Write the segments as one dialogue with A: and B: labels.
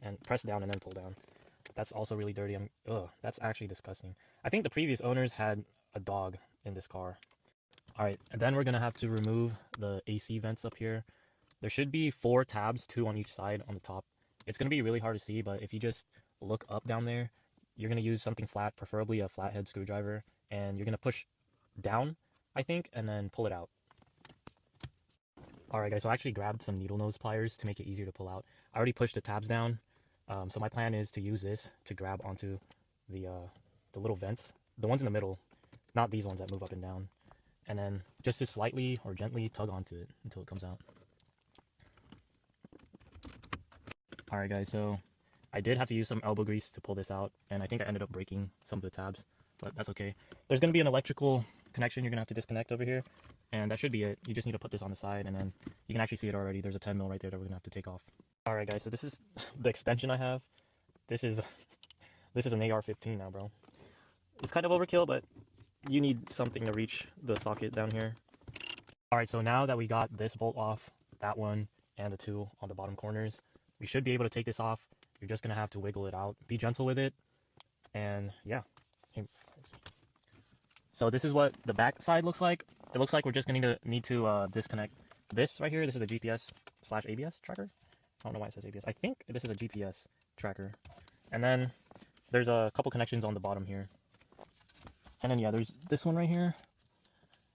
A: and press down and then pull down. That's also really dirty. Ugh, that's actually disgusting. I think the previous owners had a dog in this car. Alright, and then we're going to have to remove the AC vents up here. There should be 4 tabs, 2 on each side on the top. It's going to be really hard to see, but if you just look up down there, you're going to use something flat, preferably a flathead screwdriver, and you're going to push down, I think, and then pull it out. Alright guys, so I actually grabbed some needle nose pliers to make it easier to pull out. I already pushed the tabs down, so my plan is to use this to grab onto the little vents, the ones in the middle, not these ones that move up and down, and then just to slightly or gently tug onto it until it comes out. Alright guys, so I did have to use some elbow grease to pull this out, and I think I ended up breaking some of the tabs, but that's okay. There's going to be an electrical connection you're going to have to disconnect over here, and that should be it. You just need to put this on the side, and then you can actually see it already. There's a 10 mil right there that we're going to have to take off. Alright guys, so this is the extension I have. This is an AR-15 now, bro. It's kind of overkill, but you need something to reach the socket down here. Alright, so now that we got this bolt off, that one, and the 2 on the bottom corners, we should be able to take this off. You're just going to have to wiggle it out. Be gentle with it, and yeah. So this is what the back side looks like. It looks like we're just going to need to disconnect this right here. This is a GPS/ABS tracker. I don't know why it says ABS. I think this is a GPS tracker. And then there's a couple connections on the bottom here. And then yeah, there's this one right here.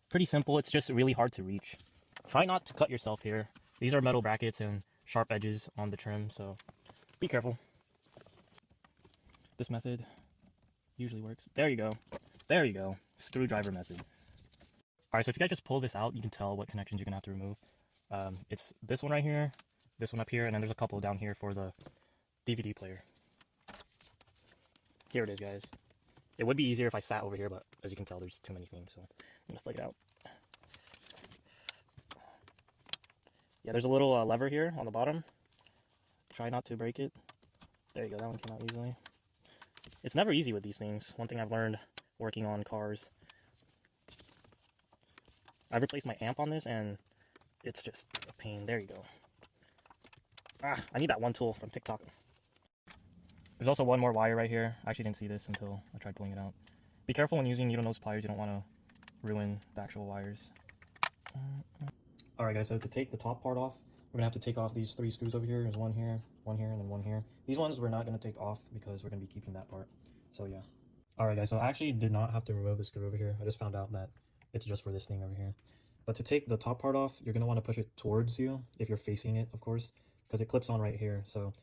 A: Pretty simple. It's just really hard to reach. Try not to cut yourself here. These are metal brackets and sharp edges on the trim, so be careful. This method usually works. There you go. There you go. Screwdriver method. Alright, so if you guys just pull this out, you can tell what connections you're going to have to remove. It's this one right here, this one up here, and then there's a couple down here for the DVD player. Here it is, guys. It would be easier if I sat over here, but as you can tell, there's too many things, so I'm going to flick it out. Yeah, there's a little lever here on the bottom. Try not to break it. There you go, that one came out easily. It's never easy with these things. One thing I've learned working on cars. I've replaced my amp on this, and it's just a pain. There you go. Ah, I need that one tool from TikTok. There's also one more wire right here. I actually didn't see this until I tried pulling it out. Be careful when using needle nose pliers. You don't want to ruin the actual wires. Alright guys, so to take the top part off, we're going to have to take off these 3 screws over here. There's one here, and then one here. These ones we're not going to take off because we're going to be keeping that part. So yeah. Alright guys, so I actually did not have to remove the screw over here. I just found out that it's just for this thing over here. But to take the top part off, you're going to want to push it towards you, if you're facing it, of course, because it clips on right here. So